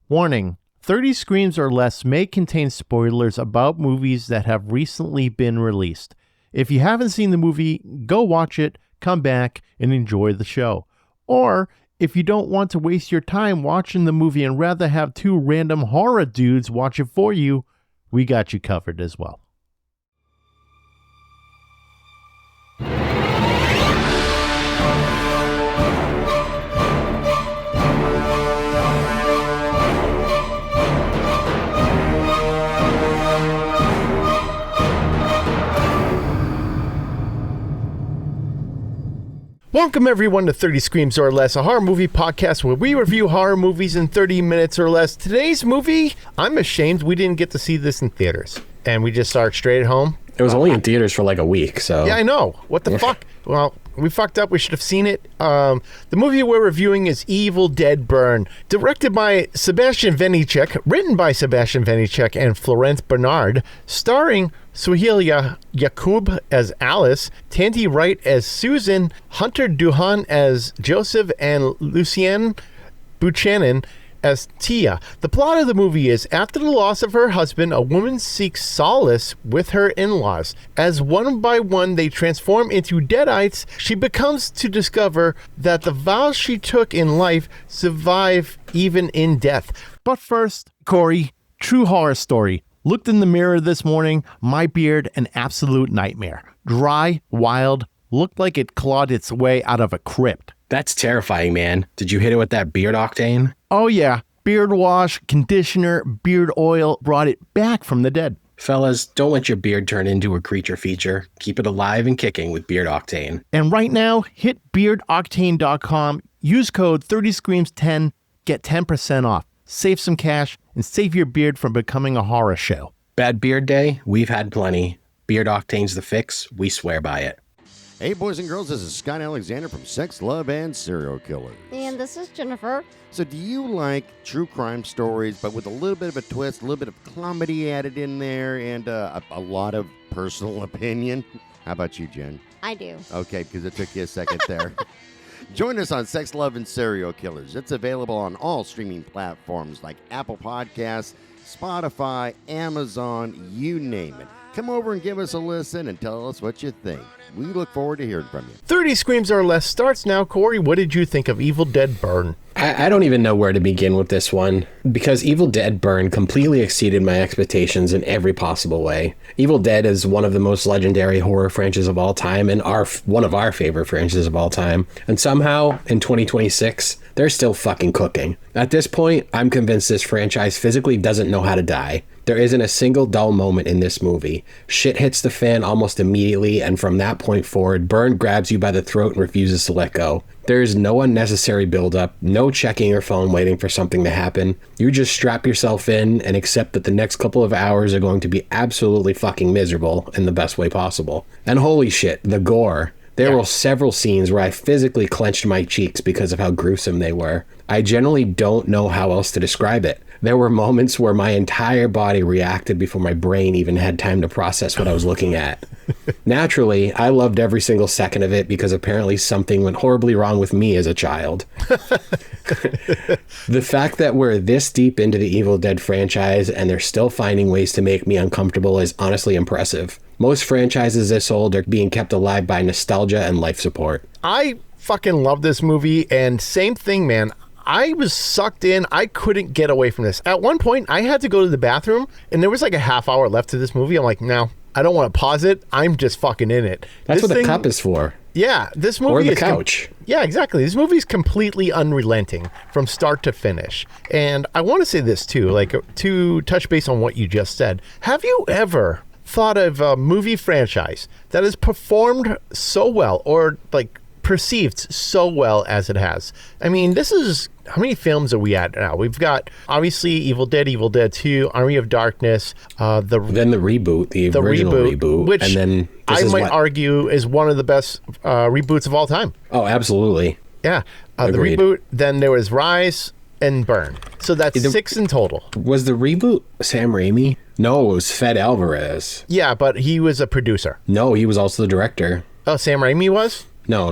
Warning, 30 Screams or Less may contain spoilers about movies that have recently been released. If you haven't seen the movie, go watch it, come back, and enjoy the show. Or, if you don't want to waste your time watching the movie and rather have two random horror dudes watch it for you, we got you covered as well. Welcome everyone to 30 Screams or Less, a horror movie podcast where we review horror movies in 30 minutes or less. Today's movie, I'm ashamed we didn't get to see this in theaters, and we just saw it straight at home. It was only in theaters for like a week, so... Yeah, I know. What the fuck? Well, we fucked up. We should have seen it. The movie we're reviewing is Evil Dead Burn, directed by Sebastian Vanecek, written by Sebastian Vanecek and Florence Bernard, starring Suheila Yacoub as Alice, Tandy Wright as Susan, Hunter Duhan as Joseph, and Lucien Buchanan as Tia. The plot of the movie is, after the loss of her husband, a woman seeks solace with her in-laws. As one by one they transform into Deadites, she becomes to discover that the vows she took in life survive even in death. But first, Corey, true horror story. Looked in the mirror this morning, my beard an absolute nightmare. Dry, wild, looked like it clawed its way out of a crypt. That's terrifying, man. Did you hit it with that beard octane? Oh yeah, beard wash, conditioner, beard oil brought it back from the dead. Fellas, don't let your beard turn into a creature feature. Keep it alive and kicking with Beard Octane. And right now, hit beardoctane.com, use code 30screams10, get 10% off. Save some cash and save your beard from becoming a horror show. Bad beard day? We've had plenty. Beard Octane's the fix. We swear by it. Hey, boys and girls, this is Scott Alexander from Sex, Love, and Serial Killers. And this is Jennifer. So do you like true crime stories, but with a little bit of a twist, a little bit of comedy added in there, and a lot of personal opinion? How about you, Jen? I do. Okay, because it took you a second there. Join us on Sex, Love, and Serial Killers. It's available on all streaming platforms like Apple Podcasts, Spotify, Amazon, you name it. Come over and give us a listen and tell us what you think. We look forward to hearing from you. 30 Screams or Less starts now. Corey, what did you think of Evil Dead Burn? I don't even know where to begin with this one, because Evil Dead Burn completely exceeded my expectations in every possible way. Evil Dead is one of the most legendary horror franchises of all time, and one of our favorite franchises of all time. And somehow, in 2026, they're still fucking cooking. At this point, I'm convinced this franchise physically doesn't know how to die. There isn't a single dull moment in this movie. Shit hits the fan almost immediately, and from that point forward, Burn grabs you by the throat and refuses to let go. There is no unnecessary buildup, no checking your phone waiting for something to happen. You just strap yourself in and accept that the next couple of hours are going to be absolutely fucking miserable in the best way possible. And holy shit, the gore. There were several scenes where I physically clenched my cheeks because of how gruesome they were. I generally don't know how else to describe it. There were moments where my entire body reacted before my brain even had time to process what I was looking at. Naturally, I loved every single second of it because apparently something went horribly wrong with me as a child. The fact that we're this deep into the Evil Dead franchise and they're still finding ways to make me uncomfortable is honestly impressive. Most franchises this old are being kept alive by nostalgia and life support. I fucking love this movie, and same thing, man. I was sucked in. I couldn't get away from this. At one point, I had to go to the bathroom, and there was like a half hour left to this movie. I'm like, no, I don't want to pause it. I'm just fucking in it. That's what the cup is for. Yeah, this movie or the couch. Yeah, exactly. This movie is completely unrelenting from start to finish. And I want to say this too, like to touch base on what you just said. Have you ever thought of a movie franchise that has performed so well, or like perceived so well as it has? I mean, this is, how many films are we at now? We've got obviously Evil Dead 2, Army of Darkness, then the reboot, the original reboot, which and then I might argue is one of the best reboots of all time. Oh, absolutely. Yeah, the reboot. Then there was Rise and Burn. So that's 6 in total. Was the reboot Sam Raimi? No, it was Fed Alvarez. Yeah, but he was a producer. No, he was also the director. Oh, Sam Raimi was? No.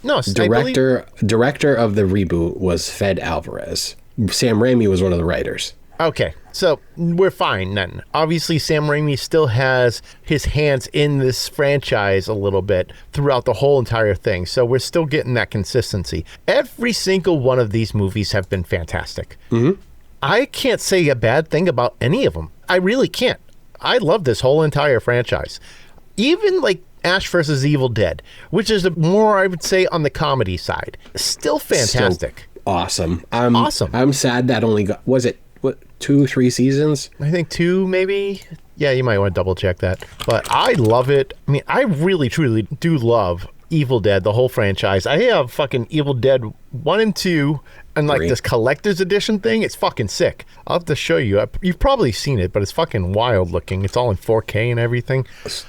No, Director of the reboot was Fed Alvarez. Sam Raimi was one of the writers. Okay, so we're fine then. Obviously, Sam Raimi still has his hands in this franchise a little bit throughout the whole entire thing, so we're still getting that consistency. Every single one of these movies have been fantastic. I can't say a bad thing about any of them. I really can't. I love this whole entire franchise. Even like Ash vs. Evil Dead, which is more, I would say, on the comedy side. Still fantastic. So awesome. Awesome. I'm sad that only got, was it, what, 2-3 seasons? I think 2, maybe. Yeah, you might want to double check that. But I love it. I mean, I really, truly do love Evil Dead, the whole franchise. I have fucking Evil Dead 1 and 2 and like 3. this collector's edition thing. It's fucking sick. I'll have to show you. You've probably seen it, but it's fucking wild looking. It's all in 4K and everything.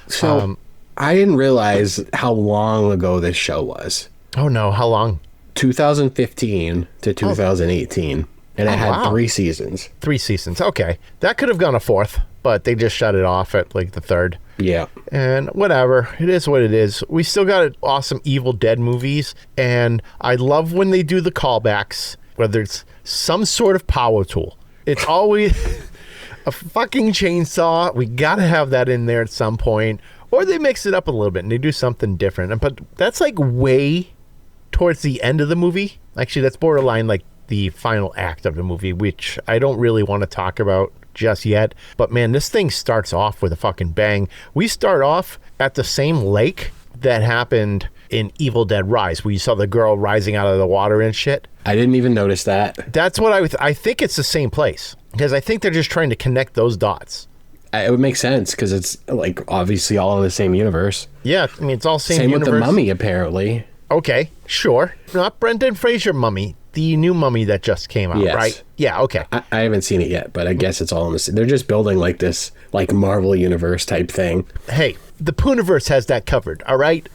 So I didn't realize how long ago this show was. Oh no, how long? 2015 to 2018. And it had 3 seasons. 3 seasons. Okay. That could have gone a 4th, but they just shut it off at like the 3rd. Yeah. And whatever. It is what it is. We still got awesome Evil Dead movies. And I love when they do the callbacks, whether it's some sort of power tool. It's always a fucking chainsaw. We got to have that in there at some point. Or they mix it up a little bit and they do something different. But that's like way towards the end of the movie. Actually, that's borderline like the final act of the movie, which I don't really want to talk about just yet. But man, this thing starts off with a fucking bang. We start off at the same lake that happened in Evil Dead Rise, where you saw the girl rising out of the water and shit. I didn't even notice that. That's what I think it's the same place, because I think they're just trying to connect those dots. It would make sense because it's like obviously all in the same universe. Yeah, I mean, it's all same universe. universe. With the Mummy, apparently. Okay, sure. Not Brendan Fraser Mummy, the new Mummy that just came out, yes. right? Yeah, okay. I haven't seen it yet, but I guess it's all in the. They're just building like this, like Marvel universe type thing. Hey, the Pooniverse has that covered, all right?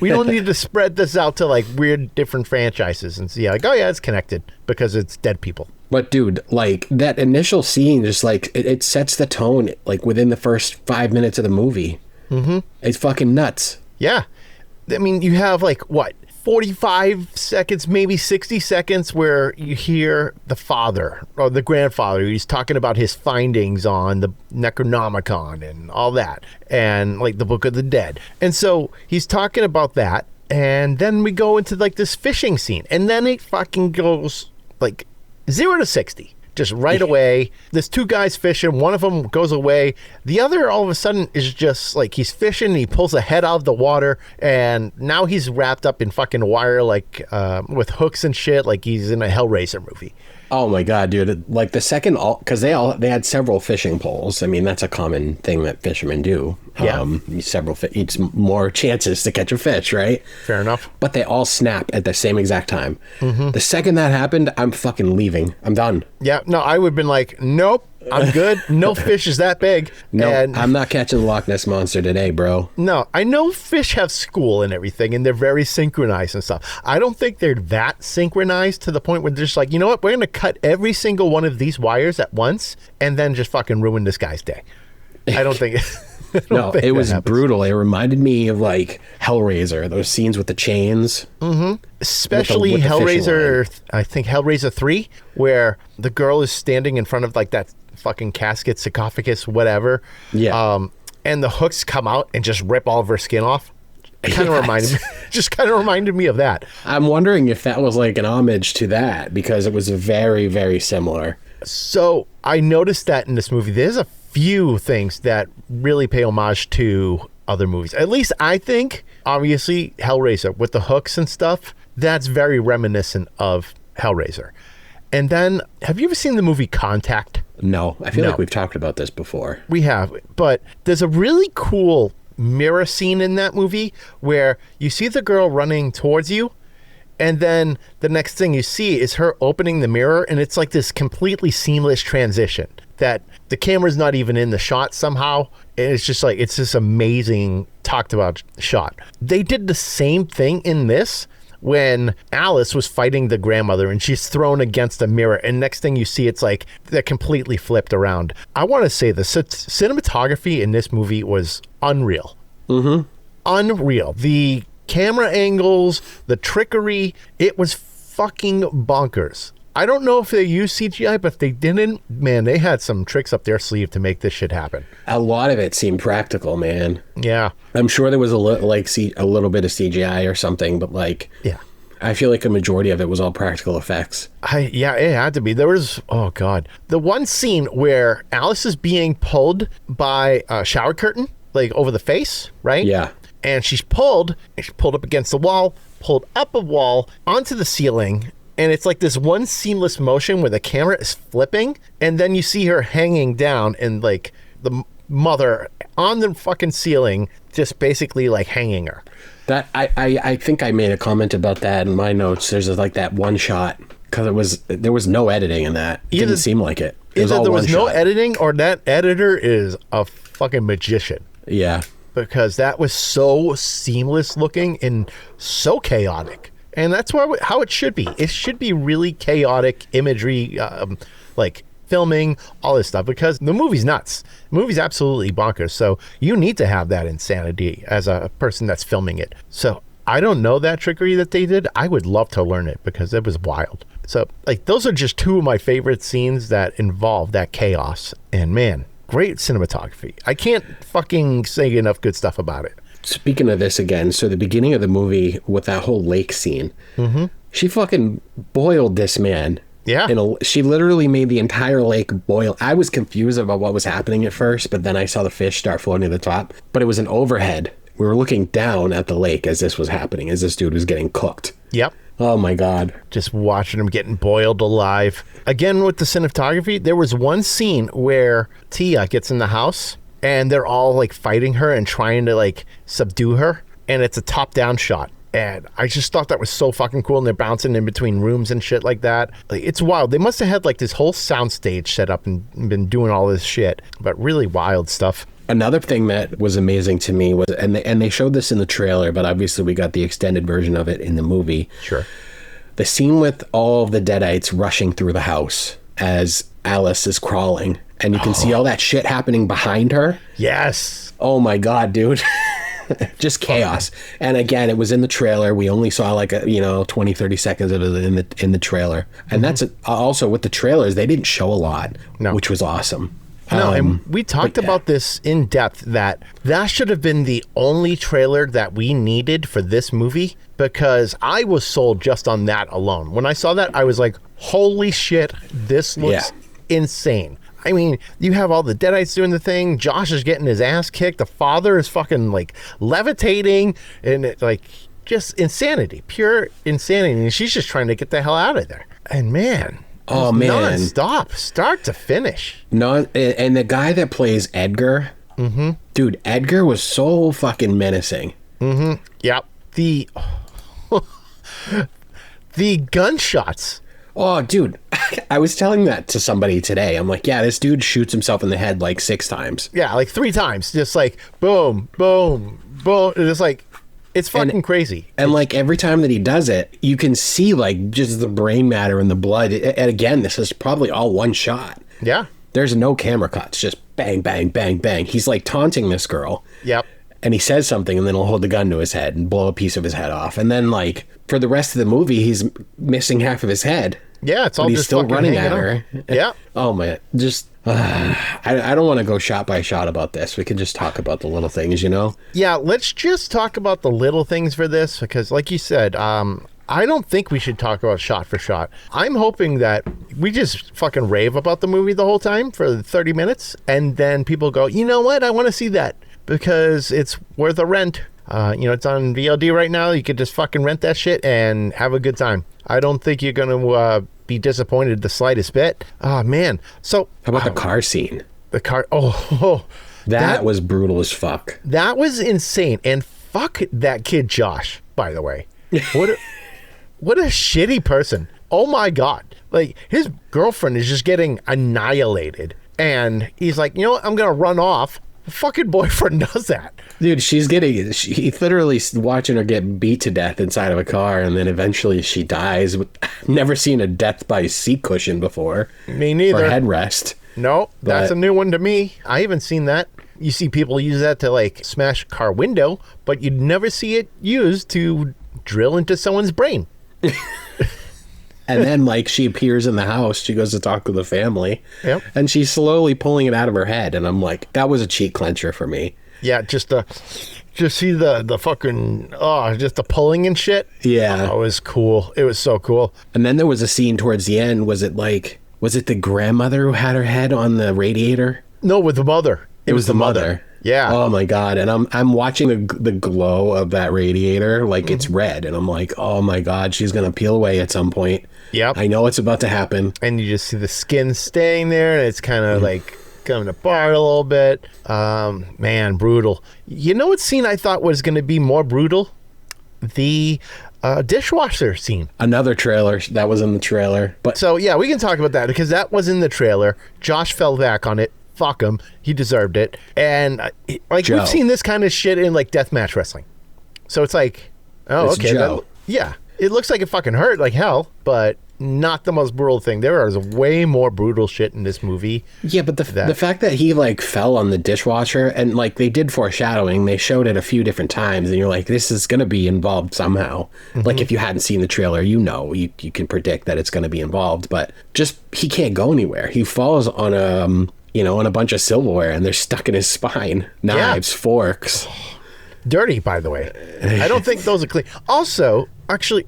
We don't need to spread this out to like weird different franchises and see like, oh yeah, it's connected because it's dead people. But dude, like that initial scene, just like it sets the tone, like within the first 5 minutes of the movie. Mm-hmm. It's fucking nuts. Yeah, I mean, you have like what? 45 seconds, maybe 60 seconds where you hear the father or the grandfather. He's talking about his findings on the Necronomicon and all that, and like the Book of the Dead. And so he's talking about that. And then we go into like this fishing scene, and then it fucking goes like 0 to 60. Just right away. There's 2 guys fishing. One of them goes away. The other, all of a sudden, is just like he's fishing. And he pulls a head out of the water, and now he's wrapped up in fucking wire, like with hooks and shit, like he's in a Hellraiser movie. Oh my god, dude! Like the second, because they had several fishing poles. I mean, that's a common thing that fishermen do. Yeah, several each more chances to catch a fish, right? Fair enough. But they all snap at the same exact time. Mm-hmm. The second that happened, I'm fucking leaving. I'm done. Yeah, no, I would have been like, nope, I'm good. No fish is that big. No, I'm not catching the Loch Ness Monster today, bro. No, I know fish have school and everything, and they're very synchronized and stuff. I don't think they're that synchronized to the point where they're just like, you know what, we're going to cut every single one of these wires at once and then just fucking ruin this guy's day. I don't think... No, it was brutal. It reminded me of like Hellraiser, those scenes with the chains. Mm-hmm. Especially with the Hellraiser, I think Hellraiser 3, where the girl is standing in front of like that fucking casket, sarcophagus, whatever. Yeah. And the hooks come out and just rip all of her skin off. Kind of reminded me of that. I'm wondering if that was like an homage to that, because it was very, very similar. So I noticed that in this movie, there's a few things that really pay homage to other movies. At least I think, obviously, Hellraiser with the hooks and stuff, that's very reminiscent of Hellraiser. And then, have you ever seen the movie Contact? No, I feel like we've talked about this before. We have, but there's a really cool mirror scene in that movie where you see the girl running towards you, and then the next thing you see is her opening the mirror, and it's like this completely seamless transition that the camera's not even in the shot somehow. And it's just like, it's this amazing talked about shot. They did the same thing in this when Alice was fighting the grandmother and she's thrown against a mirror, and next thing you see, it's like they're completely flipped around. I want to say the cinematography in this movie was unreal. Mm-hmm. Unreal. The camera angles, the trickery, it was fucking bonkers. I don't know if they used CGI, but if they didn't, man, they had some tricks up their sleeve to make this shit happen. A lot of it seemed practical, man. Yeah. I'm sure there was a little bit of CGI or something, but like, Yeah. I feel like a majority of it was all practical effects. Yeah, it had to be. There was, oh God, the one scene where Alice is being pulled by a shower curtain, like over the face, right? Yeah. And she's pulled up against the wall, pulled up a wall onto the ceiling. And it's like this one seamless motion where the camera is flipping. And then you see her hanging down and like the mother on the fucking ceiling, just basically like hanging her. That I think I made a comment about that in my notes. There's like that one shot because there was no editing in that. It didn't seem like it. It was either all there was one no shot. editing or that editor is a fucking magician. Yeah. Because that was so seamless looking and so chaotic. And that's how it should be. It should be really chaotic imagery, like filming, all this stuff, because the movie's nuts. The movie's absolutely bonkers. So you need to have that insanity as a person that's filming it. So I don't know that trickery that they did. I would love to learn it because it was wild. So like those are just two of my favorite scenes that involve that chaos. And man, great cinematography. I can't fucking say enough good stuff about it. Speaking of this again, so the beginning of the movie with that whole lake scene, she fucking boiled this man. Yeah. She literally made the entire lake boil. I was confused about what was happening at first, but then I saw the fish start floating to the top. But it was an overhead. We were looking down at the lake as this was happening, as this dude was getting cooked. Yep. Oh my God. Just watching him getting boiled alive. Again, with the cinematography, there was one scene where Tia gets in the house and they're all like fighting her and trying to like subdue her. And it's a top down shot. And I just thought that was so fucking cool. And they're bouncing in between rooms and shit like that. Like, it's wild. They must have had like this whole soundstage set up and been doing all this shit. But really wild stuff. Another thing that was amazing to me was, and they showed this in the trailer, but obviously we got the extended version of it in the movie. Sure. The scene with all of the Deadites rushing through the house as Alice is crawling, and you can see all that shit happening behind her. Yes. Oh my God, dude. Just chaos. And again, it was in the trailer. We only saw like 20, 30 seconds of it in the trailer. And that's also with the trailers, they didn't show a lot, which was awesome. No, and we talked about this in depth, that should have been the only trailer that we needed for this movie, because I was sold just on that alone. When I saw that, I was like, holy shit, this looks insane. I mean, you have all the Deadites doing the thing. Josh is getting his ass kicked. The father is fucking like levitating, and it, like, just insanity, pure insanity. And she's just trying to get the hell out of there. And man. Oh man, non-stop, start to finish. No, and the guy that plays Edgar, dude, Edgar was so fucking menacing. Yep. The gunshots. Oh, dude, I was telling that to somebody today. I'm like, yeah, this dude shoots himself in the head like 6 times. Yeah, like 3 times, just like boom, boom, boom. It's like, it's fucking crazy. And like every time that he does it, you can see like just the brain matter and the blood. And again, this is probably all one shot. Yeah. There's no camera cuts, just bang, bang, bang, bang. He's like taunting this girl. Yep. And he says something and then he'll hold the gun to his head and blow a piece of his head off. And then like for the rest of the movie, he's missing half of his head. Yeah, it's all he's just still running at up. her. Yeah. Oh man, just I don't want to go shot by shot about this. We can just talk about the little things, you know? Yeah, let's just talk about the little things for this, because like you said, I don't think we should talk about shot for shot. I'm hoping that we just fucking rave about the movie the whole time for 30 minutes, and then people go, you know what, I want to see that because it's worth a rent. It's on VOD right now. You could just fucking rent that shit and have a good time. I don't think you're going to be disappointed the slightest bit. Oh, man. So how about the car scene? The car. That was brutal as fuck. That was insane. And fuck that kid, Josh, by the way. What a shitty person. Oh, my God. Like, his girlfriend is just getting annihilated. And he's like, you know what? I'm going to run off. The fucking boyfriend does that. Dude, he's literally watching her get beat to death inside of a car, and then eventually she dies. I've never seen a death by seat cushion before. Me neither. Or headrest. No, that's a new one to me. I haven't seen that. You see people use that to like smash a car window, but you'd never see it used to drill into someone's brain. And then, like, she appears in the house. She goes to talk to the family. Yep. And she's slowly pulling it out of her head. And I'm like, that was a cheek clencher for me. Yeah, just see the fucking, just the pulling and shit. Yeah. Oh, it was cool. It was so cool. And then there was a scene towards the end. Was it the grandmother who had her head on the radiator? No, with the mother. It was the mother. Yeah. Oh my God. And I'm watching the glow of that radiator, like it's red. And I'm like, oh my God, she's going to peel away at some point. Yep. I know it's about to happen. And you just see the skin staying there, and it's kind of like coming apart a little bit. Man, brutal. You know what scene I thought was going to be more brutal? The dishwasher scene. Another trailer that was in the trailer. But So yeah, we can talk about that because that was in the trailer. Josh fell back on it. Fuck him. He deserved it. And like Joe. we've seen this kind of shit in like deathmatch wrestling. So it's like, oh, It's okay. Joe. Yeah. It looks like it fucking hurt like hell, but not the most brutal thing. There is way more brutal shit in this movie. yeah, but the fact that he like fell on the dishwasher and like they did foreshadowing, they showed it a few different times and you're like, this is going to be involved somehow. Like if you hadn't seen the trailer, you can predict that it's going to be involved, but just he can't go anywhere. He falls on on a bunch of silverware and they're stuck in his spine. Knives, forks. Dirty, by the way. I don't think those are clean. Also, actually,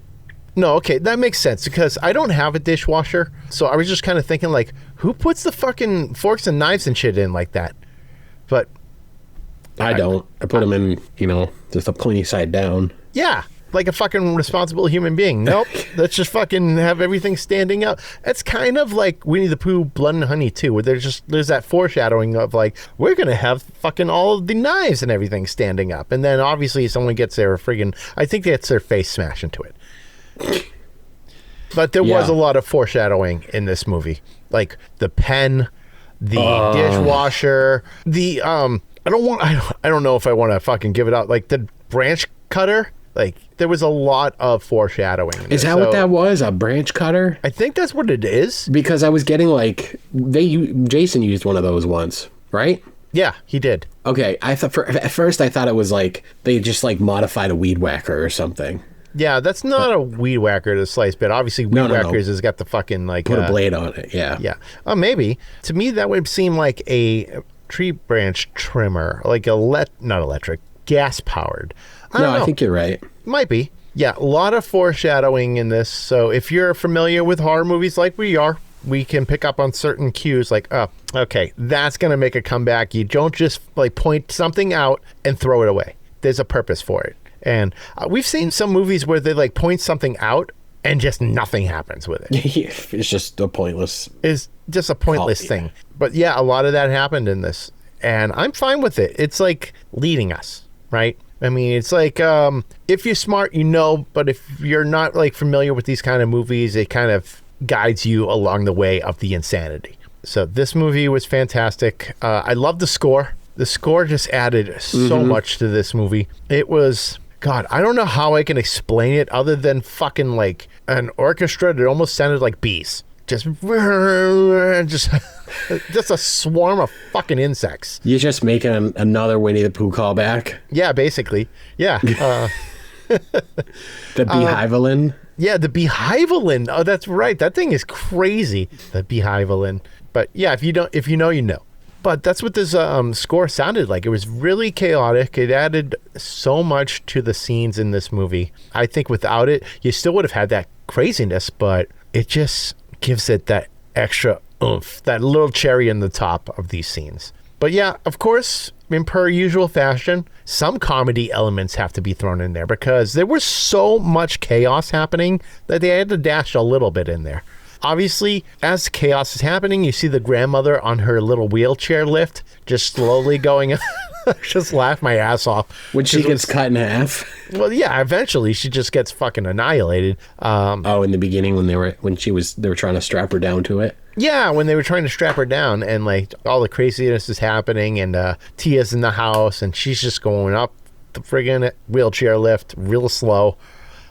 no, okay, that makes sense because I don't have a dishwasher. So I was just kind of thinking, like, who puts the fucking forks and knives and shit in like that? But I don't. I put them in, just a clean side down. yeah, like a fucking responsible human being. Nope, let's just fucking have everything standing up. It's kind of like Winnie the Pooh, Blood and Honey too, where there's that foreshadowing of like, we're gonna have fucking all of the knives and everything standing up, and then obviously someone gets their friggin', I think gets their face smashed into it. But there was a lot of foreshadowing in this movie, like the pen, the dishwasher, the I don't know if I want to fucking give it out, like the branch cutter. Like there was a lot of foreshadowing. Is that what that was? A branch cutter? I think that's what it is. Because I was getting like Jason used one of those once, right? Yeah, he did. Okay, I thought at first I thought it was like they just like modified a weed whacker or something. Yeah, that's not a weed whacker to slice, but obviously weed whackers has got the fucking like put a blade on it. Yeah. Yeah. Oh, maybe. To me, that would seem like a tree branch trimmer, like not electric, gas powered. I think you're right. Might be. Yeah, a lot of foreshadowing in this. So if you're familiar with horror movies like we are, we can pick up on certain cues like, oh, okay, that's going to make a comeback. You don't just like point something out and throw it away. There's a purpose for it. And we've seen some movies where they like point something out and just nothing happens with it. It's just a pointless. It's just a pointless thing. But yeah, a lot of that happened in this. And I'm fine with it. It's like leading us, right? I mean, it's like if you're smart, but if you're not like familiar with these kind of movies, it kind of guides you along the way of the insanity. So this movie was fantastic. I love the score. The score just added so much to this movie. It was, God, I don't know how I can explain it other than fucking like an orchestra that almost sounded like bees. Just a swarm of fucking insects. You're just making another Winnie the Pooh callback? Yeah, basically. Yeah. The beehivelin? Yeah, the beehivelin. Oh, that's right. That thing is crazy. The beehivelin. But yeah, if you know, you know. But that's what this score sounded like. It was really chaotic. It added so much to the scenes in this movie. I think without it, you still would have had that craziness, but it just gives it that extra oomph, that little cherry in the top of these scenes. But yeah, of course, in per usual fashion, some comedy elements have to be thrown in there because there was so much chaos happening that they had to dash a little bit in there. Obviously, as chaos is happening, you see the grandmother on her little wheelchair lift, just slowly going. Just laugh my ass off when she gets cut in half. Well, yeah, eventually she just gets fucking annihilated. In the beginning when they were trying to strap her down to it. Yeah, when they were trying to strap her down, and like all the craziness is happening, and Tia's in the house, and she's just going up the friggin' wheelchair lift real slow.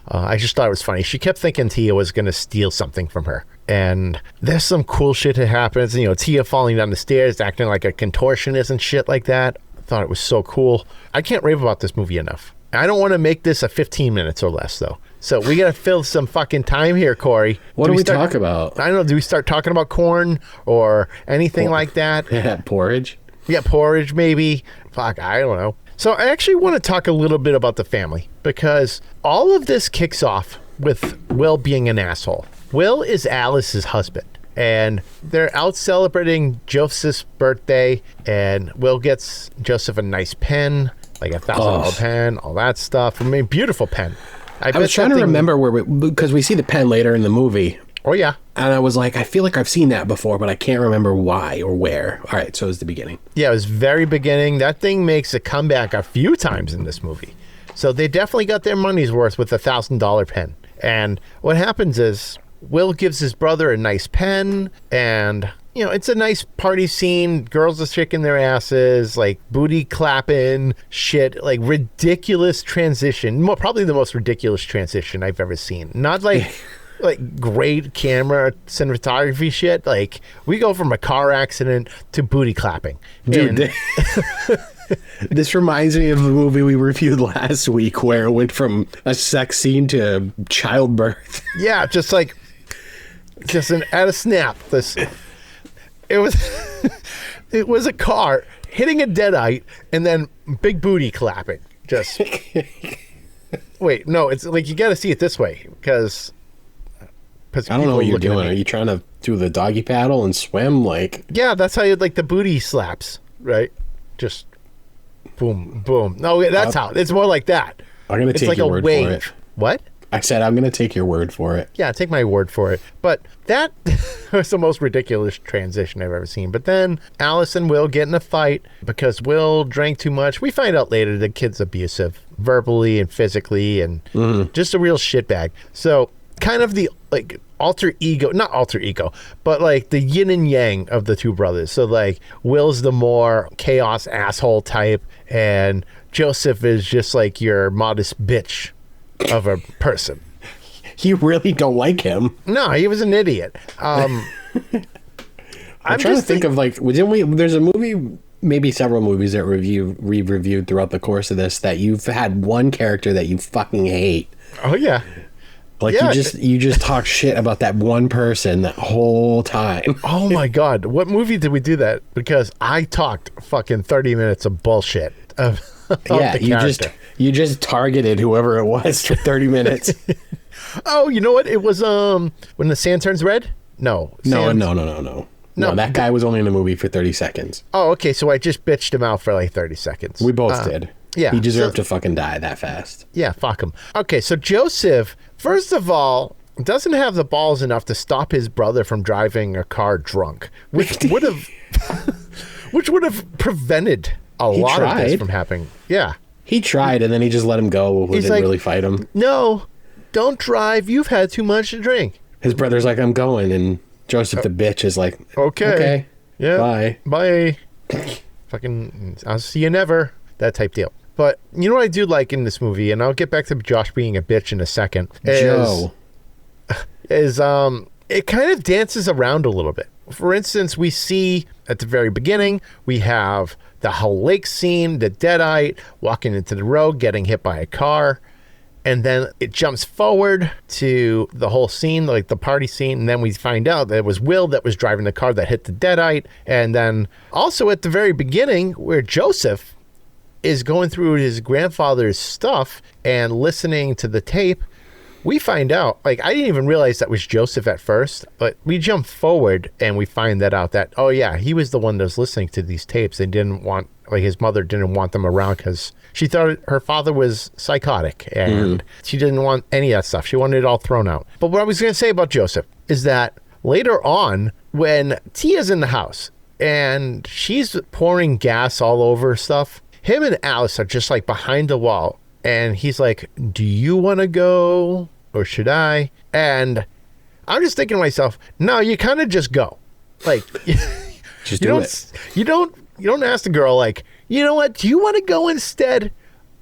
I just thought it was funny. She kept thinking Tia was going to steal something from her. And there's some cool shit that happens. Tia falling down the stairs, acting like a contortionist and shit like that. I thought it was so cool. I can't rave about this movie enough. I don't want to make this a 15 minutes or less, though. So we got to fill some fucking time here, Corey. What do we talk about? I don't know. Do we start talking about corn or anything like that? Yeah, porridge. Yeah, porridge maybe. Fuck, I don't know. So I actually want to talk a little bit about the family because all of this kicks off with Will being an asshole. Will is Alice's husband, and they're out celebrating Joseph's birthday, and Will gets Joseph a nice pen, like a $1,000 pen, all that stuff. I mean, beautiful pen. I was trying to remember because we see the pen later in the movie. Oh, yeah. And I was like, I feel like I've seen that before, but I can't remember why or where. All right, so it's the beginning. Yeah, it was very beginning. That thing makes a comeback a few times in this movie. So they definitely got their money's worth with the $1,000 pen. And what happens is Will gives his brother a nice pen, and, you know, it's a nice party scene. Girls are shaking their asses, like booty clapping, shit, like ridiculous transition. Probably the most ridiculous transition I've ever seen. Not like... like great camera cinematography shit. Like we go from a car accident to booty clapping. Dude, this reminds me of the movie we reviewed last week where it went from a sex scene to childbirth. Yeah, just at a snap. It was a car hitting a deadite and then big booty clapping. Just wait, no, it's like you got to see it this way because I don't know what you're doing. Are you trying to do the doggy paddle and swim? Like, yeah, that's how you like the booty slaps, right? Just boom, boom. No, that's how. It's more like that. I'm gonna take your word for it. What? I said I'm gonna take your word for it. Yeah, take my word for it. But that was the most ridiculous transition I've ever seen. But then Alice and Will get in a fight because Will drank too much. We find out later the kid's abusive, verbally and physically, and just a real shitbag. So kind of the like not alter ego, but like the yin and yang of the two brothers. So like Will's the more chaos asshole type, and Joseph is just like your modest bitch of a person. You really don't like him? No, he was an idiot. I'm trying to think of like, there's a movie, maybe several movies that we've reviewed throughout the course of this that you've had one character that you fucking hate. Oh yeah. Like yeah. you just talk shit about that one person that whole time. Oh my God. What movie did we do that? Because I talked fucking 30 minutes of bullshit about the character. You just targeted whoever it was for 30 minutes. Oh, you know what? It was when the sand turns red? No, that guy was only in the movie for 30 seconds. Oh, okay. So I just bitched him out for like 30 seconds. We both did. Yeah. He deserved to fucking die that fast. Yeah, fuck him. Okay, so Joseph, first of all, doesn't have the balls enough to stop his brother from driving a car drunk, which would have prevented a lot of this from happening. Yeah. He tried, and then he just let him go. Didn't really fight him. No, don't drive. You've had too much to drink. His brother's like, I'm going, and Joseph the bitch is like, okay. Yeah. Bye. Fucking, I'll see you never. That type deal. But you know what I do like in this movie, and I'll get back to Josh being a bitch in a second. Is it kind of dances around a little bit. For instance, we see at the very beginning, we have the whole lake scene, the Deadite walking into the road, getting hit by a car. And then it jumps forward to the whole scene, like the party scene. And then we find out that it was Will that was driving the car that hit the Deadite. And then also at the very beginning, where Joseph is going through his grandfather's stuff and listening to the tape, we find out, like, I didn't even realize that was Joseph at first, but we jump forward and we find that out that, oh yeah, he was the one that was listening to these tapes and didn't want, like, his mother didn't want them around because she thought her father was psychotic and she didn't want any of that stuff. She wanted it all thrown out. But what I was going to say about Joseph is that later on, when Tia's in the house and she's pouring gas all over stuff, him and Alice are just like behind the wall. And he's like, do you want to go or should I? And I'm just thinking to myself, no, you kind of just go. Like, just do it. You don't ask the girl, like, you know what? Do you want to go instead?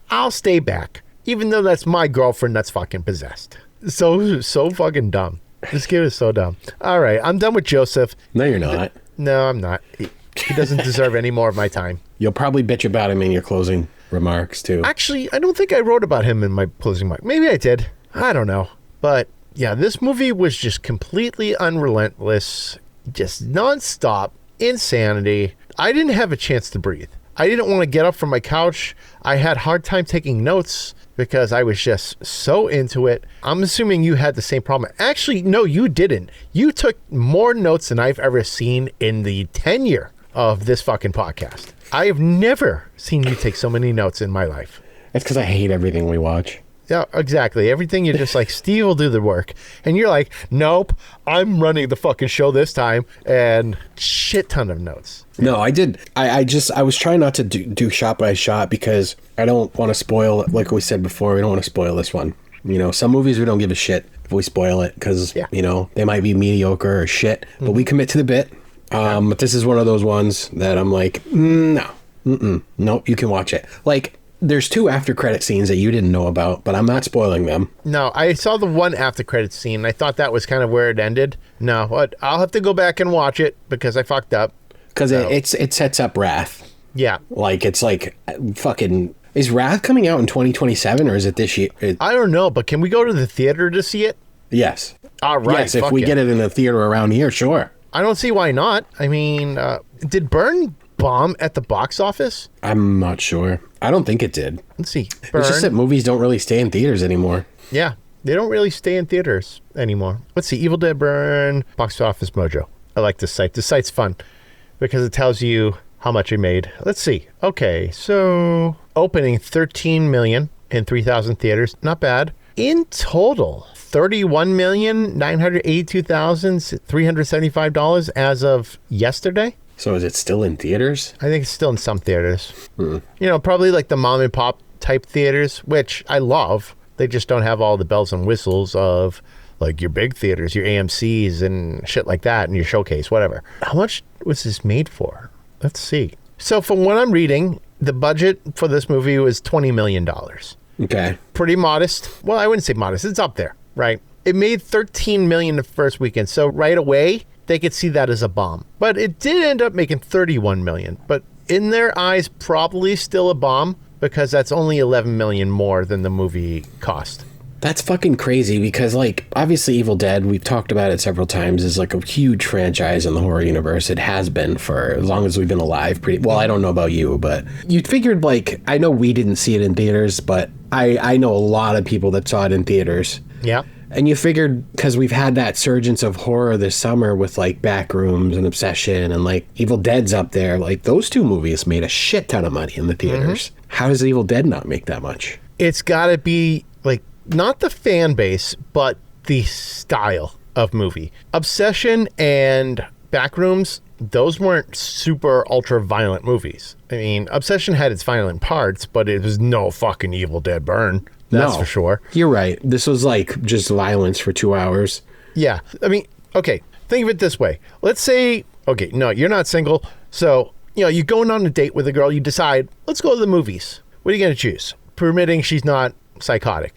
I'll stay back. Even though that's my girlfriend that's fucking possessed. So fucking dumb. This kid is so dumb. All right, I'm done with Joseph. No, you're not. No, I'm not. He doesn't deserve any more of my time. You'll probably bitch about him in your closing remarks, too. Actually, I don't think I wrote about him in my closing remarks. Maybe I did. I don't know. But yeah, this movie was just completely unrelentless, just nonstop insanity. I didn't have a chance to breathe. I didn't want to get up from my couch. I had a hard time taking notes because I was just so into it. I'm assuming you had the same problem. Actually, no, you didn't. You took more notes than I've ever seen in the tenure of this fucking podcast. I have never seen you take so many notes in my life. It's because I hate everything we watch. Yeah, exactly. Everything you're just like, Steve will do the work. And you're like, nope, I'm running the fucking show this time. And shit ton of notes. No, I did. I was trying not to do shot by shot because I don't want to spoil, like we said before, we don't want to spoil this one. You know, some movies we don't give a shit if we spoil it because, you know, they might be mediocre or shit. But we commit to the bit. But this is one of those ones that I'm like, no, nope, you can watch it. Like, there's 2 after credit scenes that you didn't know about, but I'm not spoiling them. No, I saw the one after credit scene. I thought that was kind of where it ended. No, but I'll have to go back and watch it because I fucked up. Because it sets up Wrath. Yeah. Like, it's like fucking... Is Wrath coming out in 2027 or is it this year? I don't know, but can we go to the theater to see it? Yes. All right. Yes, if we get it in the theater around here, sure. I don't see why not. I mean, did Burn bomb at the box office? I'm not sure. I don't think it did. Let's see. Burn. It's just that movies don't really stay in theaters anymore. Yeah, they don't really stay in theaters anymore. Let's see. Evil Dead Burn, Box Office Mojo. I like this site. This site's fun because it tells you how much it made. Let's see. Okay, so opening 13 million in 3,000 theaters. Not bad. In total, $31,982,375 as of yesterday. So is it still in theaters? I think it's still in some theaters. You know, probably like the mom and pop type theaters, which I love. They just don't have all the bells and whistles of like your big theaters, your AMCs and shit like that, and your Showcase, whatever. How much was this made for? Let's see. So from what I'm reading, the budget for this movie was $20 million. Okay. Pretty modest. Well, I wouldn't say modest. It's up there, right? It made $13 million the first weekend. So right away, they could see that as a bomb. But it did end up making $31 million. But in their eyes, probably still a bomb because that's only $11 million more than the movie cost. That's fucking crazy because, like, obviously Evil Dead, we've talked about it several times, is like a huge franchise in the horror universe. It has been for as long as we've been alive. Well, I don't know about you, but you figured, like, I know we didn't see it in theaters, but I know a lot of people that saw it in theaters. Yeah. And you figured, because we've had that surgence of horror this summer with, like, Backrooms and Obsession and, like, Evil Dead's up there. Like, those 2 movies made a shit ton of money in the theaters. How does Evil Dead not make that much? It's got to be, like, not the fan base, but the style of movie. Obsession and Backrooms, those weren't super ultra violent movies. I mean, Obsession had its violent parts, but it was no fucking Evil Dead Burn. That's for sure. You're right. This was like just violence for 2 hours. Yeah. I mean, okay, think of it this way. Let's say, okay, no, you're not single. So, you know, you're going on a date with a girl. You decide, let's go to the movies. What are you going to choose? Permitting she's not psychotic.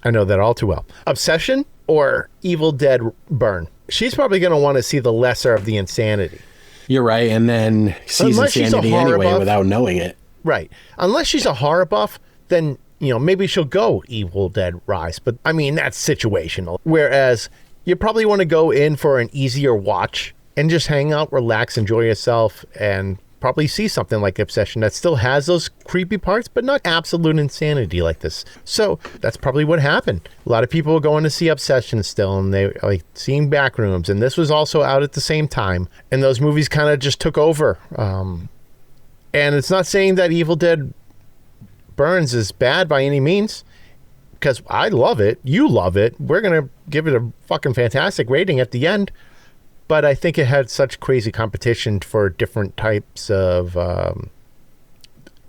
I know that all too well. Obsession or Evil Dead Burn? She's probably going to want to see the lesser of the insanity. You're right. And then sees insanity anyway without knowing it. Right. Unless she's a horror buff, then, you know, maybe she'll go Evil Dead Rise. But, I mean, that's situational. Whereas you probably want to go in for an easier watch and just hang out, relax, enjoy yourself, and probably see something like Obsession that still has those creepy parts, but not absolute insanity like this. So that's probably what happened. A lot of people were going to see Obsession still, and they like seeing Backrooms, and this was also out at the same time. And those movies kind of just took over. And it's not saying that Evil Dead Burns is bad by any means, because I love it. You love it. We're going to give it a fucking fantastic rating at the end. But I think it had such crazy competition for different types of,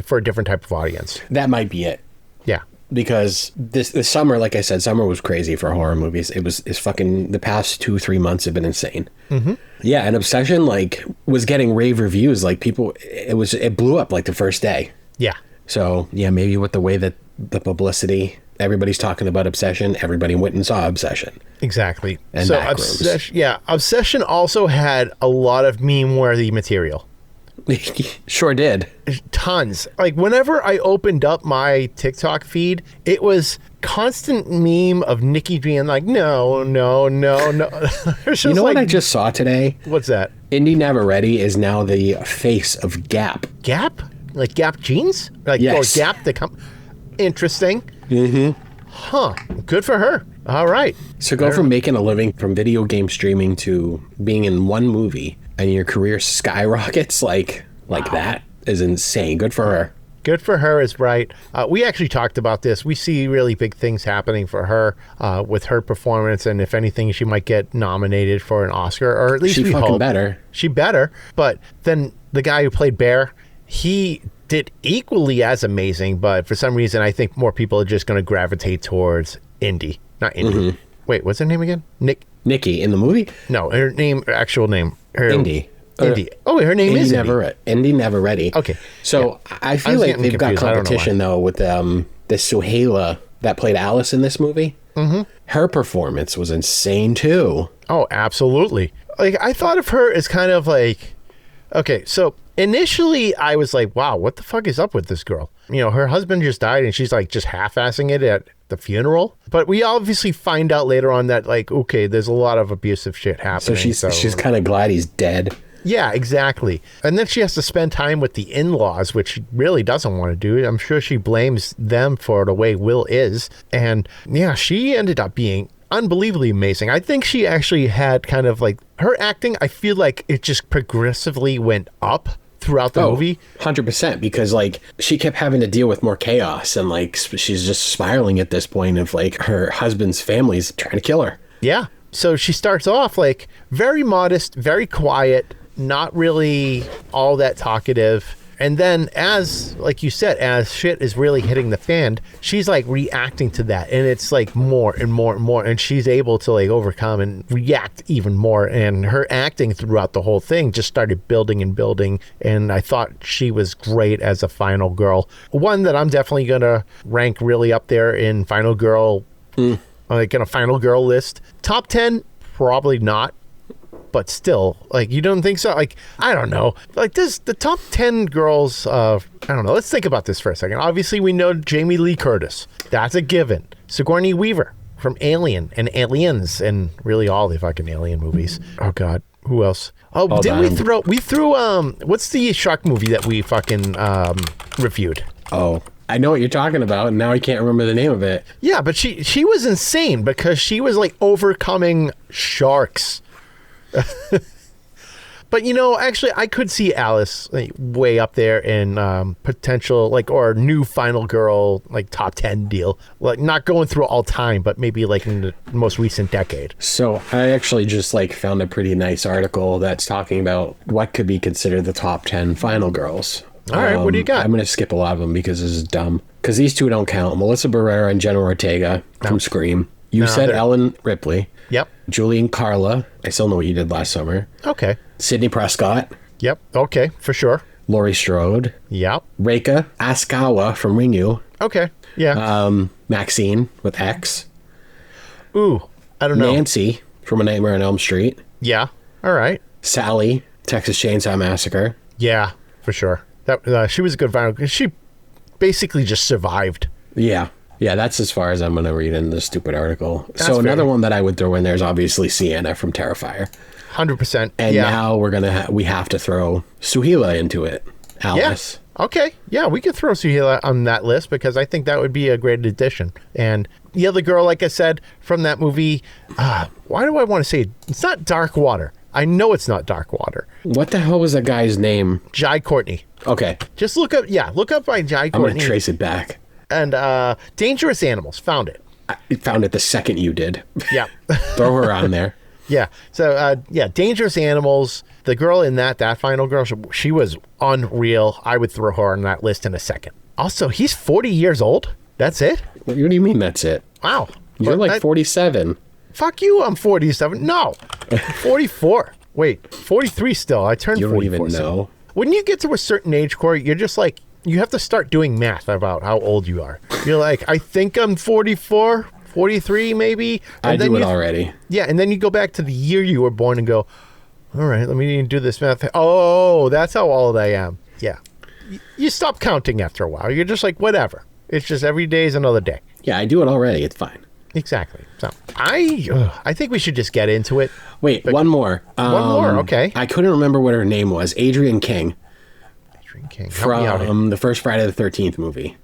for a different type of audience. That might be it. Yeah. Because this summer, like I said, summer was crazy for horror movies. It's fucking, the past 2-3 months have been insane. Mm-hmm. Yeah, and Obsession, like, was getting rave reviews. Like, people, it blew up, like, the first day. Yeah. So, yeah, maybe with the way that the publicity, everybody's talking about Obsession, everybody went and saw Obsession. Exactly. And so Backrooms. Obsession also had a lot of meme-worthy material. Sure did. Tons. Like whenever I opened up my TikTok feed, it was constant meme of Nikki being like, no. You know what I just saw today? What's that? Indy Navarrete is now the face of Gap. Gap? Like Gap jeans? Like Yes. Or Gap interesting. Mm-hmm. Huh. Good for her. All right. So go from making a living from video game streaming to being in one movie and your career skyrockets like that is insane. Good for her. Good for her is right. We actually talked about this. We see really big things happening for her with her performance, and if anything, she might get nominated for an Oscar, or at least She we fucking hope. better. She better. But then the guy who played Bear, he did equally as amazing, but for some reason, I think more people are just going to gravitate towards Indy. Not Indy. Mm-hmm. Wait, what's her name again? Nikki in the movie? No, her actual name. Indy. Indy. Oh, her name is Indy. Indy Navarrete. Okay. So I feel like they've got competition though with the Suhaila that played Alice in this movie. Mm-hmm. Her performance was insane too. Oh, absolutely. Like I thought of her as kind of like, okay, so initially I was like, wow, what the fuck is up with this girl? You know, her husband just died and she's like just half-assing it at the funeral. But we obviously find out later on that like, okay, there's a lot of abusive shit happening. So she's kind of glad he's dead. Yeah, exactly. And then she has to spend time with the in-laws, which she really doesn't want to do. I'm sure she blames them for the way Will is. And yeah, she ended up being unbelievably amazing. I think she actually had kind of like her acting. I feel like it just progressively went up throughout the movie. 100%, because like she kept having to deal with more chaos and like she's just spiraling at this point of like her husband's family's trying to kill her. Yeah. So she starts off like very modest, very quiet, not really all that talkative. And then as, like you said, as shit is really hitting the fan, she's like reacting to that. And it's like more and more and more. And she's able to like overcome and react even more. And her acting throughout the whole thing just started building and building. And I thought she was great as a final girl. One that I'm definitely going to rank really up there in final girl, like in a final girl list. Top 10, probably not. But still, like, you don't think so? Like, I don't know. Like, this, the top 10 girls, I don't know. Let's think about this for a second. Obviously, we know Jamie Lee Curtis. That's a given. Sigourney Weaver from Alien and Aliens and really all the fucking Alien movies. Oh, God. Who else? Oh, we threw, what's the shark movie that we fucking reviewed? Oh, I know what you're talking about, and now I can't remember the name of it. Yeah, but she was insane because she was, like, overcoming sharks. But you know, actually, I could see Alice like, way up there in potential, like, or new final girl, like top 10 deal. Like, not going through all time, but maybe like in the most recent decade. So I actually just like found a pretty nice article that's talking about what could be considered the top 10 final girls. All right, what do you got? I'm going to skip a lot of them because this is dumb. Because these two don't count. Melissa Barrera and Jenna Ortega from Scream. You said Ellen Ripley. Yep. Julie Carla. I still know what you did last summer. Okay. Sydney Prescott. Yep. Okay, for sure. Laurie Strode. Yep. Reika Askawa from Ringu. Okay. Yeah. Maxine with X. Ooh, I don't know. Nancy from A Nightmare on Elm Street. Yeah. All right. Sally, Texas Chainsaw Massacre. Yeah, for sure. That she was a good final. She basically just survived. Yeah. Yeah, that's as far as I'm going to read in this stupid article. That's so another fair. one that I would throw in there is obviously Sienna from Terrifier. 100%. And yeah. now we have to throw Suhaila into it. Alice. Yeah. Okay. Yeah, we could throw Suhaila on that list because I think that would be a great addition. And the other girl, like I said, from that movie, why do I want to say it? It's not Dark Water. I know it's not Dark Water. What the hell was that guy's name? Jai Courtney. Okay. Just look up by Jai Courtney. I'm going to trace it back. And Dangerous Animals. Found it. I found it the second you did. Yeah. Throw her on there. Yeah. So, Dangerous Animals. The girl in that final girl, she was unreal. I would throw her on that list in a second. Also, he's 40 years old. That's it? What do you mean that's it? Wow. You're like 47. Fuck you, I'm 47. No. 44. Wait, 43 still. I turned 44. You don't even know. When you get to a certain age, Corey, you're just like, you have to start doing math about how old you are. You're like, I think I'm 44, 43 maybe. And I do it already. Yeah, and then you go back to the year you were born and go, All right, let me do this math. Oh, that's how old I am. Yeah. You stop counting after a while. You're just like, whatever. It's just every day is another day. Yeah, I do it already. It's fine. Exactly. So I think we should just get into it. Wait, one more. One more, okay. I couldn't remember what her name was. Adrienne King. Adrienne King. Help me out here. From the first Friday the 13th movie.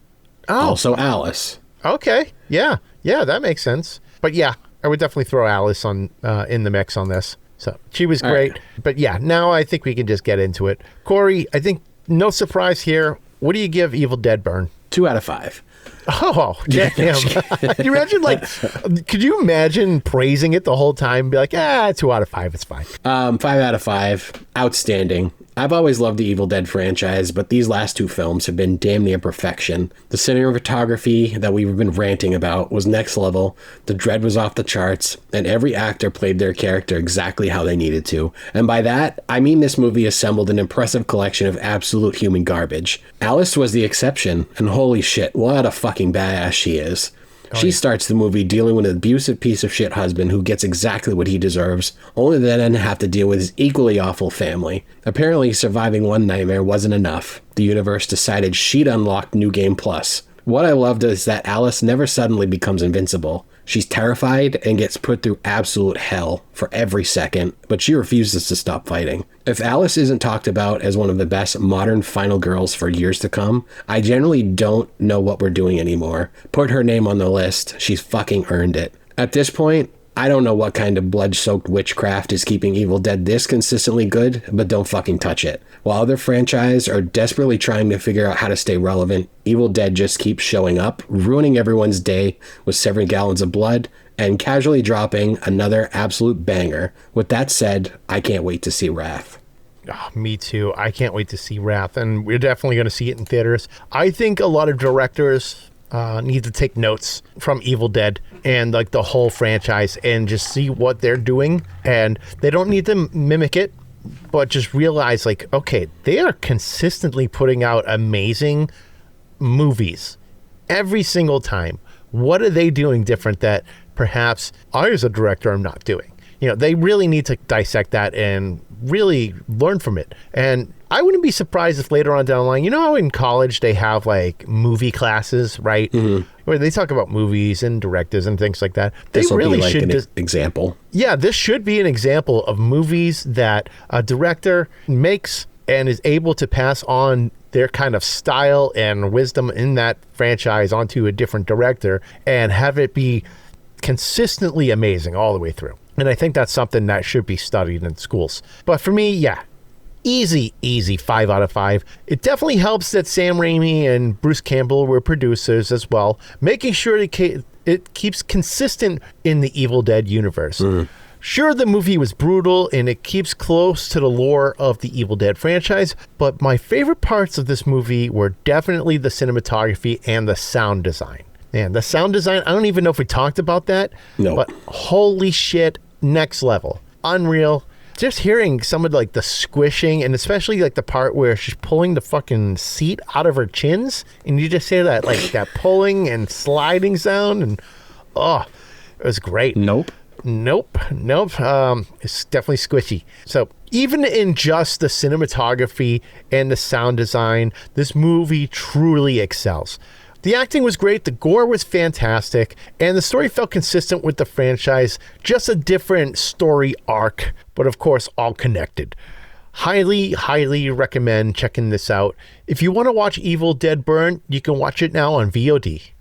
Oh. Also Alice. Okay. Yeah. Yeah, that makes sense. But yeah, I would definitely throw Alice on in the mix on this. So she was great. Right. But yeah, now I think we can just get into it. Corey, I think no surprise here. What do you give Evil Dead Burn? 2 out of 5. Oh, damn. You imagine, could you imagine praising it the whole time and be like, 2 out of 5, it's fine. 5 out of 5. Outstanding. I've always loved the Evil Dead franchise, but these last 2 films have been damn near perfection. The cinematography that we've been ranting about was next level, the dread was off the charts, and every actor played their character exactly how they needed to. And by that, I mean this movie assembled an impressive collection of absolute human garbage. Alice was the exception, and holy shit, what a fucking badass she is. She starts the movie dealing with an abusive piece of shit husband who gets exactly what he deserves, only to then have to deal with his equally awful family. Apparently, surviving one nightmare wasn't enough. The universe decided she'd unlock New Game Plus. What I loved is that Alice never suddenly becomes invincible. She's terrified and gets put through absolute hell for every second, but she refuses to stop fighting. If Alice isn't talked about as one of the best modern final girls for years to come, I generally don't know what we're doing anymore. Put her name on the list. She's fucking earned it. At this point, I don't know what kind of blood-soaked witchcraft is keeping Evil Dead this consistently good, but don't fucking touch it. While other franchises are desperately trying to figure out how to stay relevant, Evil Dead just keeps showing up, ruining everyone's day with 7 gallons of blood, and casually dropping another absolute banger. With that said, I can't wait to see Wrath. Oh, me too. I can't wait to see Wrath, and we're definitely going to see it in theaters. I think a lot of directors need to take notes from Evil Dead and like the whole franchise and just see what they're doing, and they don't need to mimic it, but just realize like, okay, they are consistently putting out amazing movies every single time. What are they doing different that perhaps I as a director am not doing? You know, they really need to dissect that and really learn from it. And I wouldn't be surprised if later on down the line, you know how in college they have like movie classes, right? Mm-hmm. Where they talk about movies and directors and things like that. They really like should an example. Yeah, this should be an example of movies that a director makes and is able to pass on their kind of style and wisdom in that franchise onto a different director and have it be consistently amazing all the way through. And I think that's something that should be studied in schools. But for me, yeah, easy 5 out of 5. It definitely helps that Sam Raimi and Bruce Campbell were producers as well, making sure it keeps consistent in the Evil Dead universe. Sure, the movie was brutal and it keeps close to the lore of the Evil Dead franchise, but my favorite parts of this movie were definitely the cinematography and the sound design. Man, the sound design, I don't even know if we talked about that. No. But holy shit, next level. Unreal. Just hearing some of like the squishing and especially like the part where she's pulling the fucking seat out of her chins and you just hear that like that pulling and sliding sound and it was great. Nope. It's definitely squishy. So even in just the cinematography and the sound design, this movie truly excels. The acting was great, the gore was fantastic, and the story felt consistent with the franchise, just a different story arc, but of course all connected. Highly recommend checking this out. If you want to watch Evil Dead Burn, you can watch it now on VOD.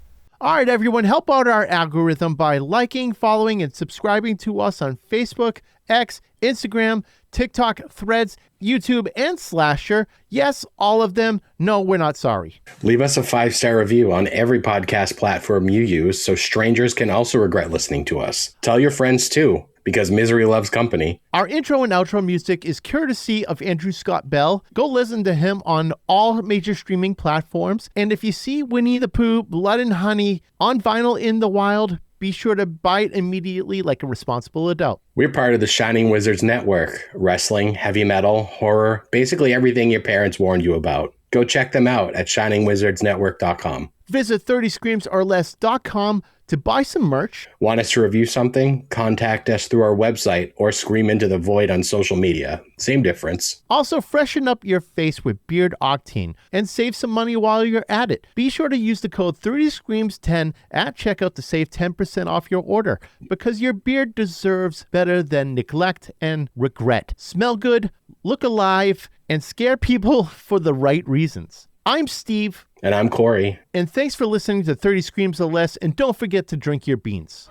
All right, everyone, help out our algorithm by liking, following, and subscribing to us on Facebook, X, Instagram, TikTok, Threads, YouTube, and Slasher. Yes, all of them. No, we're not sorry. Leave us a 5-star review on every podcast platform you use so strangers can also regret listening to us. Tell your friends too, because misery loves company. Our intro and outro music is courtesy of Andrew Scott Bell. Go listen to him on all major streaming platforms. And if you see Winnie the Pooh, Blood and Honey on vinyl in the wild, be sure to buy it immediately like a responsible adult. We're part of the Shining Wizards Network. Wrestling, heavy metal, horror, basically everything your parents warned you about. Go check them out at shiningwizardsnetwork.com. Visit 30screamsorless.com to buy some merch. Want us to review something? Contact us through our website or scream into the void on social media. Same difference. Also, freshen up your face with Beard Octane and save some money while you're at it. Be sure to use the code 30screams10 at checkout to save 10% off your order, because your beard deserves better than neglect and regret. Smell good, look alive, and scare people for the right reasons. I'm Steve. And I'm Corey. And thanks for listening to 30 Screams or Less, and don't forget to drink your beans.